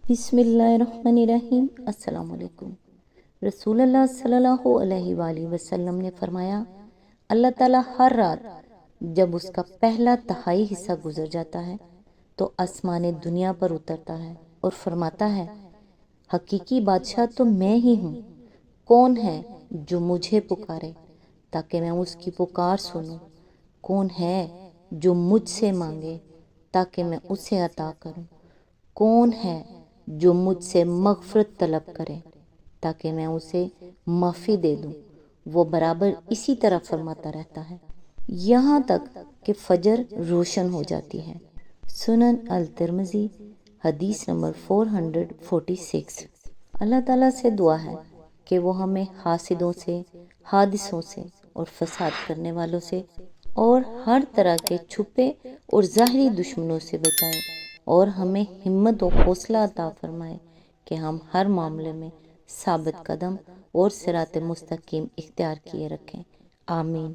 بسم اللہ الرحمن الرحیم۔ السلام علیکم۔ رسول اللہ صلی اللہ علیہ وآلہ وسلم نے فرمایا، اللہ تعالیٰ ہر رات جب اس کا پہلا تہائی حصہ گزر جاتا ہے تو آسمان دنیا پر اترتا ہے اور فرماتا ہے، حقیقی بادشاہ تو میں ہی ہوں، کون ہے جو مجھے پکارے تاکہ میں اس کی پکار سنوں، کون ہے جو مجھ سے مانگے تاکہ میں اسے عطا کروں، کون ہے جو مجھ سے مغفرت طلب کرے تاکہ میں اسے معافی دے دوں۔ وہ برابر اسی طرح فرماتا رہتا ہے یہاں تک کہ فجر روشن ہو جاتی ہے۔ سنن الترمذی حدیث نمبر 446۔ اللہ تعالیٰ سے دعا ہے کہ وہ ہمیں حاسدوں سے، حادثوں سے اور فساد کرنے والوں سے اور ہر طرح کے چھپے اور ظاہری دشمنوں سے بچائے، اور ہمیں ہمت و حوصلہ عطا فرمائے کہ ہم ہر معاملے میں ثابت قدم اور صراط مستقیم اختیار کیے رکھیں، آمین۔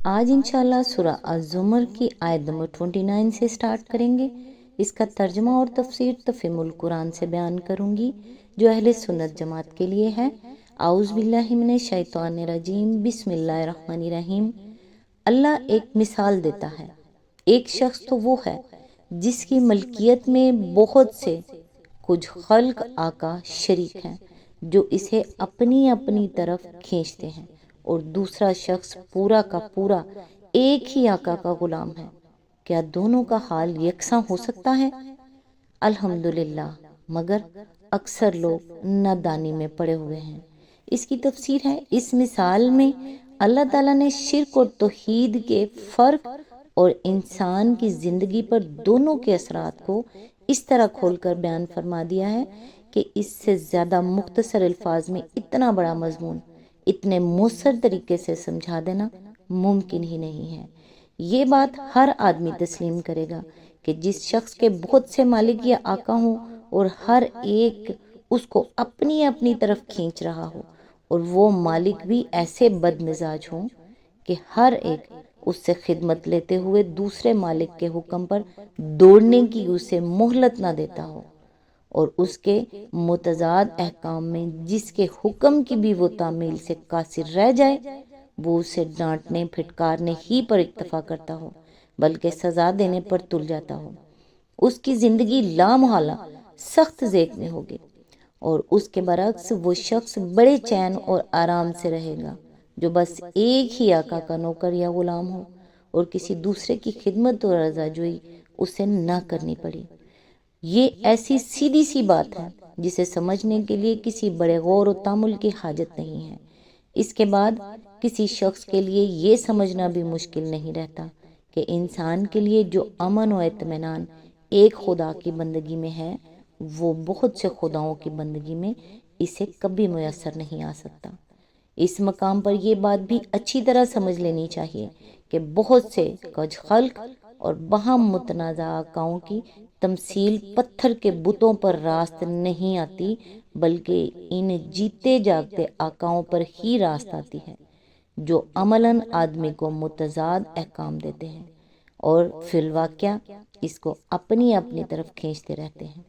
آج انشاءاللہ سورہ الزمر کی آیت نمبر 29 سے سٹارٹ کریں گے۔ اس کا ترجمہ اور تفسیر تفہیم القرآن سے بیان کروں گی جو اہل سنت جماعت کے لیے ہے۔ اعوذ باللہ من الشیطان الرجیم، بسم اللہ الرحمن الرحیم۔ اللہ ایک مثال دیتا ہے، ایک شخص تو وہ ہے جس کی ملکیت میں بہت سے کچھ خلق آقا شریک ہیں جو اسے اپنی اپنی طرف کھینچتے ہیں، اور دوسرا شخص پورا کا پورا ایک ہی آقا کا غلام ہے۔ کیا دونوں کا حال یکساں ہو سکتا ہے؟ الحمدللہ، مگر اکثر لوگ نادانی میں پڑے ہوئے ہیں۔ اس کی تفسیر ہے، اس مثال میں اللہ تعالیٰ نے شرک اور توحید کے فرق اور انسان کی زندگی پر دونوں کے اثرات کو اس طرح کھول کر بیان فرما دیا ہے کہ اس سے زیادہ مختصر الفاظ میں اتنا بڑا مضمون اتنے مؤثر طریقے سے سمجھا دینا ممکن ہی نہیں ہے۔ یہ بات ہر آدمی تسلیم کرے گا کہ جس شخص کے بہت سے مالک یا آقا ہوں اور ہر ایک اس کو اپنی اپنی طرف کھینچ رہا ہو، اور وہ مالک بھی ایسے بد مزاج ہوں کہ ہر ایک اس سے خدمت لیتے ہوئے دوسرے مالک کے حکم پر دوڑنے کی اسے مہلت نہ دیتا ہو، اور اس کے متضاد احکام میں جس کے حکم کی بھی وہ تعمیل سے قاصر رہ جائے، وہ اسے ڈانٹنے پھٹکارنے ہی پر اکتفا کرتا ہو بلکہ سزا دینے پر تل جاتا ہو، اس کی زندگی لامحالہ سخت ضیق میں ہوگی، اور اس کے برعکس وہ شخص بڑے چین اور آرام سے رہے گا جو بس ایک ہی آقا کا نوکر یا غلام ہو اور کسی دوسرے کی خدمت اور رضا جوئی اسے نہ کرنی پڑی۔ یہ ایسی سیدھی سی بات ہے جسے سمجھنے کے لیے کسی بڑے غور و تامل کی حاجت نہیں ہے۔ اس کے بعد کسی شخص کے لیے یہ سمجھنا بھی مشکل نہیں رہتا کہ انسان کے لیے جو امن و اطمینان ایک خدا کی بندگی میں ہے، وہ بہت سے خداؤں کی بندگی میں اسے کبھی میسر نہیں آ سکتا۔ اس مقام پر یہ بات بھی اچھی طرح سمجھ لینی چاہیے کہ بہت سے کچھ خلق اور باہم متنازع آقاؤں کی تمثیل پتھر کے بتوں پر راست نہیں آتی، بلکہ ان جیتے جاگتے آقاؤں پر ہی راست آتی ہے جو عملاً آدمی کو متضاد احکام دیتے ہیں اور فی الواقعہ اس کو اپنی اپنی طرف کھینچتے رہتے ہیں۔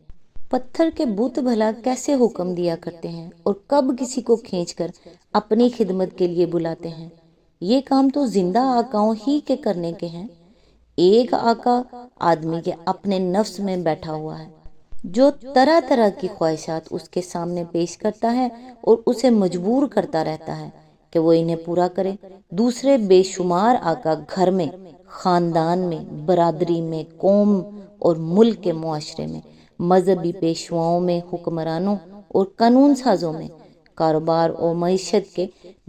پتھر کے بت بھلا کیسے حکم دیا کرتے ہیں اور کب کسی کو کھینچ کر اپنی خدمت کے لیے بلاتے ہیں؟ یہ کام تو زندہ آقاؤں ہی کے کرنے کے ہیں۔ ایک آقا آدمی کے اپنے نفس میں بیٹھا ہوا ہے جو طرح طرح کی خواہشات اس کے سامنے پیش کرتا ہے اور اسے مجبور کرتا رہتا ہے کہ وہ انہیں پورا کرے۔ دوسرے بے شمار آقا گھر میں، خاندان میں، برادری میں، قوم اور ملک کے معاشرے میں، مذہبی پیشواؤں میں، حکمرانوں اور قانون سازوں میں، کاروبار اور معیشت کے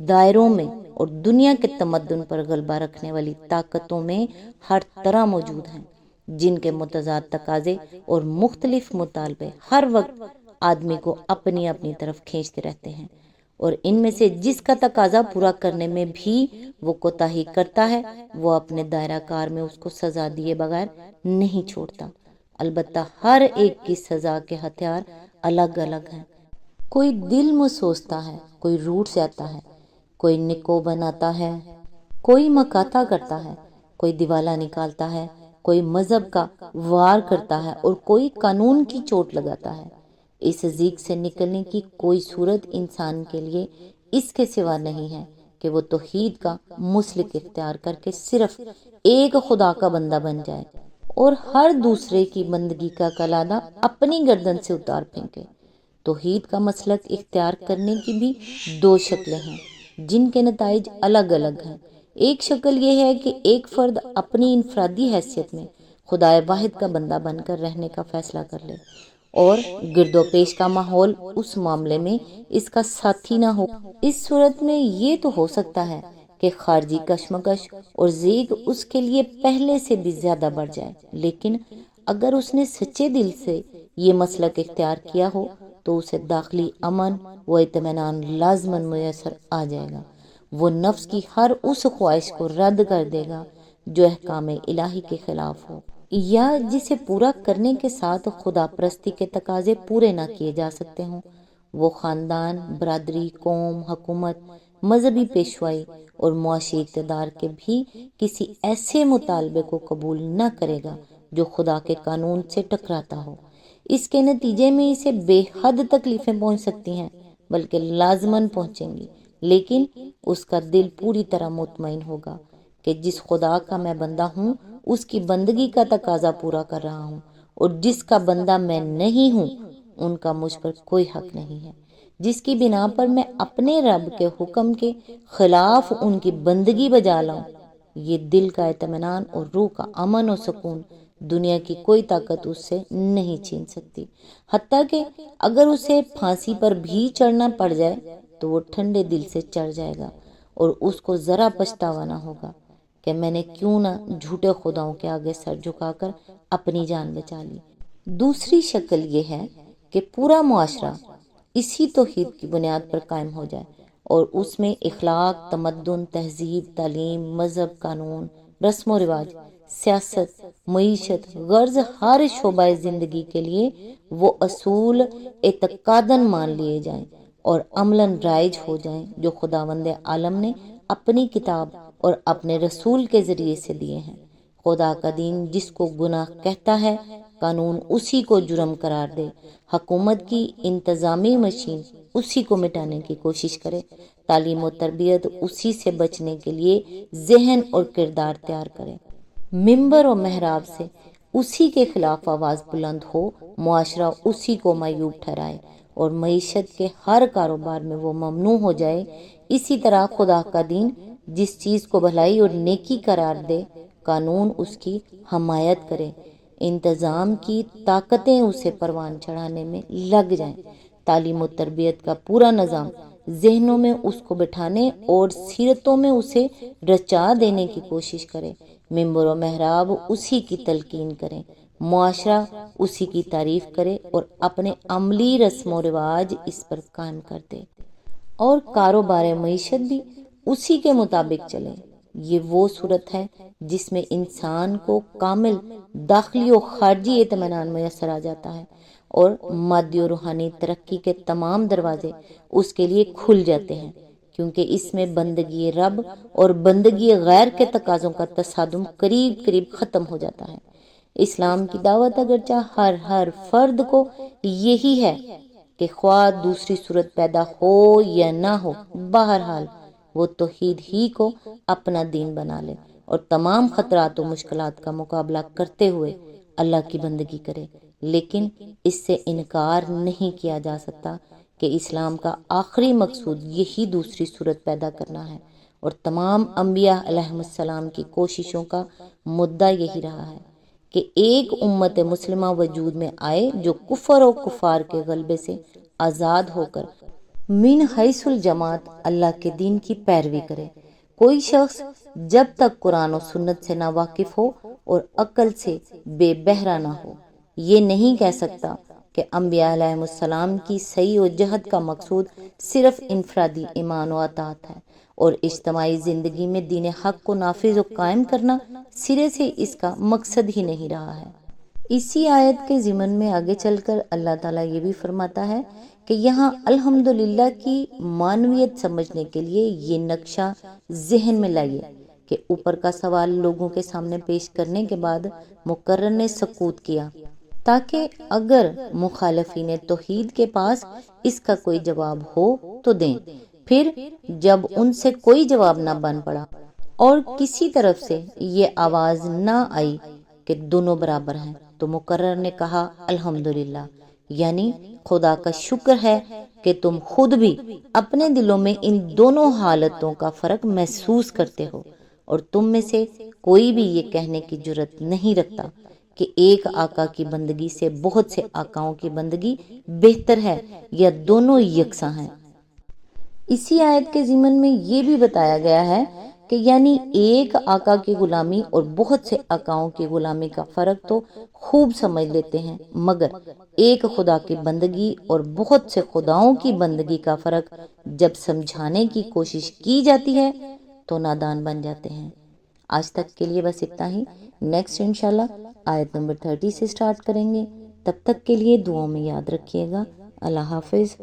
دائروں میں، اور دنیا کے تمدن پر غلبہ رکھنے والی طاقتوں میں ہر طرح موجود ہیں، جن کے متضاد تقاضے اور مختلف مطالبے ہر وقت آدمی کو اپنی اپنی طرف کھینچتے رہتے ہیں، اور ان میں سے جس کا تقاضا پورا کرنے میں بھی وہ کوتاہی کرتا ہے، وہ اپنے دائرہ کار میں اس کو سزا دیے بغیر نہیں چھوڑتا۔ البتہ ہر ایک کی سزا کے ہتھیار الگ الگ ہیں۔ کوئی دل میں سوچتا ہے، کوئی روٹ جاتا ہے، کوئی نکو بناتا ہے، کوئی مکاتا کرتا ہے، کوئی دیوالا نکالتا ہے، کوئی مذہب کا وار کرتا ہے اور کوئی قانون کی چوٹ لگاتا ہے۔ اس ضیق سے نکلنے کی کوئی صورت انسان کے لیے اس کے سوا نہیں ہے کہ وہ توحید کا مسلک اختیار کر کے صرف ایک خدا کا بندہ بن جائے اور ہر دوسرے کی بندگی کا کلادہ اپنی گردن سے اتار پھینکے۔ توحید کا مسلک اختیار کرنے کی بھی دو شکلیں ہیں جن کے نتائج الگ الگ ہیں۔ ایک شکل یہ ہے کہ ایک فرد اپنی انفرادی حیثیت میں خدا واحد کا بندہ بن کر رہنے کا فیصلہ کر لے اور گرد و پیش کا ماحول اس معاملے میں اس کا ساتھی نہ ہو۔ اس صورت میں یہ تو ہو سکتا ہے کہ خارجی کشمکش اور ضیق اس کے لیے پہلے سے بھی زیادہ بڑھ جائے، لیکن اگر اس نے سچے دل سے یہ مسلک اختیار کیا ہو تو اسے داخلی امن و اطمینان لازماً میسر آ جائے گا۔ وہ نفس کی ہر اس خواہش کو رد کر دے گا جو احکام الہی کے خلاف ہو یا جسے پورا کرنے کے ساتھ خدا پرستی کے تقاضے پورے نہ کیے جا سکتے ہوں۔ وہ خاندان، برادری، قوم، حکومت، مذہبی پیشوائی اور معاشی اقتدار کے بھی کسی ایسے مطالبے کو قبول نہ کرے گا جو خدا کے قانون سے ٹکراتا ہو۔ اس کے نتیجے میں اسے بے حد تکلیفیں پہنچ سکتی ہیں، بلکہ لازماً پہنچیں گی، لیکن اس کا دل پوری طرح مطمئن ہوگا کہ جس خدا کا میں بندہ ہوں اس کی بندگی کا تقاضا پورا کر رہا ہوں، اور جس کا بندہ میں نہیں ہوں ان کا مجھ پر کوئی حق نہیں ہے، جس کی بنا پر میں اپنے رب کے حکم کے خلاف ان کی بندگی بجا لاؤں۔ یہ دل کا اطمینان اور روح کا امن و سکون دنیا کی کوئی طاقت اس سے نہیں چھین سکتی، حتیٰ کہ اگر اسے پھانسی پر بھی چڑھنا پڑ جائے تو وہ ٹھنڈے دل سے چڑھ جائے گا اور اس کو ذرا پچھتاوا نہ ہوگا کہ میں نے کیوں نہ جھوٹے خداؤں کے آگے سر جھکا کر اپنی جان بچا لی۔ دوسری شکل یہ ہے کہ پورا معاشرہ اسی توحید کی بنیاد پر قائم ہو جائے اور اس میں اخلاق، تمدن، تہذیب، تعلیم، مذہب، قانون، رسم و رواج، سیاست، معیشت، غرض ہر شعبہ زندگی کے لیے وہ اصول اعتقاداً مان لیے جائیں اور عملاً رائج ہو جائیں جو خداوند عالم نے اپنی کتاب اور اپنے رسول کے ذریعے سے دیے ہیں۔ خدا کا دین جس کو گناہ کہتا ہے قانون اسی کو جرم قرار دے، حکومت کی انتظامی مشین اسی کو مٹانے کی کوشش کرے، تعلیم و تربیت اسی سے بچنے کے لیے ذہن اور کردار تیار کرے، ممبر و محراب سے اسی کے خلاف آواز بلند ہو، معاشرہ اسی کو معیوب ٹھہرائے اور معیشت کے ہر کاروبار میں وہ ممنوع ہو جائے۔ اسی طرح خدا کا دین جس چیز کو بھلائی اور نیکی قرار دے قانون اس کی حمایت کرے، انتظام کی طاقتیں اسے پروان چڑھانے میں لگ جائیں، تعلیم و تربیت کا پورا نظام ذہنوں میں اس کو بٹھانے اور سیرتوں میں اسے رچا دینے کی کوشش کرے، ممبر و محراب اسی کی تلقین کریں، معاشرہ اسی کی تعریف کرے اور اپنے عملی رسم و رواج اس پر قائم کر دے اور کاروبار معیشت بھی اسی کے مطابق چلے۔ یہ وہ صورت ہے جس میں انسان کو کامل داخلی و خارجی اطمینان میسر آ جاتا ہے اور مادی و روحانی ترقی کے تمام دروازے اس کے لیے کھل جاتے ہیں، کیونکہ اس میں بندگی رب اور بندگی غیر کے تقاضوں کا تصادم قریب قریب ختم ہو جاتا ہے۔ اسلام کی دعوت اگرچہ ہر فرد کو یہی ہے کہ خواہ دوسری صورت پیدا ہو یا نہ ہو، بہرحال وہ توحید ہی کو اپنا دین بنا لے اور تمام خطرات و مشکلات کا مقابلہ کرتے ہوئے اللہ کی بندگی کرے، لیکن اس سے انکار نہیں کیا جا سکتا کہ اسلام کا آخری مقصود یہی دوسری صورت پیدا کرنا ہے، اور تمام انبیاء علیہ السلام کی کوششوں کا مدعا یہی رہا ہے کہ ایک امت مسلمہ وجود میں آئے جو کفر و کفار کے غلبے سے آزاد ہو کر من حیث الجماعت اللہ کے دین کی پیروی کرے۔ کوئی شخص جب تک قرآن و سنت سے نہ واقف ہو اور عقل سے بے بہرہ نہ ہو، یہ نہیں کہہ سکتا کہ انبیاء علیہ السلام کی صحیح و جہد کا مقصود صرف انفرادی ایمان و اطاعت ہے اور اجتماعی زندگی میں دین حق کو نافذ و قائم کرنا سرے سے اس کا مقصد ہی نہیں رہا ہے۔ اسی آیت کے ضمن میں آگے چل کر اللہ تعالیٰ یہ بھی فرماتا ہے کہ یہاں الحمدللہ کی معنویت سمجھنے کے لیے یہ نقشہ ذہن میں لائیے کہ اوپر کا سوال لوگوں کے سامنے پیش کرنے کے بعد مقرر نے سکوت کیا تاکہ اگر مخالفین توحید کے پاس اس کا کوئی جواب ہو تو دیں۔ پھر جب ان سے کوئی جواب نہ بن پڑا اور کسی طرف سے یہ آواز نہ آئی کہ دونوں برابر ہیں، تو مقرر نے کہا الحمدللہ، یعنی خدا کا شکر ہے کہ تم خود بھی اپنے دلوں میں ان دونوں حالتوں کا فرق محسوس کرتے ہو، اور تم میں سے کوئی بھی یہ کہنے کی جرت نہیں رکھتا کہ ایک آقا کی بندگی سے بہت سے آقاؤں کی بندگی بہتر ہے یا دونوں یکساں ہیں۔ اسی آیت کے ضمن میں یہ بھی بتایا گیا ہے کہ یعنی ایک آقا کی غلامی اور بہت سے آقاؤں کی غلامی کا فرق تو خوب سمجھ لیتے ہیں، مگر ایک خدا کی بندگی اور بہت سے خداؤں کی بندگی کا فرق جب سمجھانے کی کوشش کی جاتی ہے تو نادان بن جاتے ہیں۔ آج تک کے لیے بس اتنا ہی، نیکسٹ انشاءاللہ آیت نمبر 30 سے سٹارٹ کریں گے۔ تب تک کے لیے دعاؤں میں یاد رکھیے گا۔ اللہ حافظ۔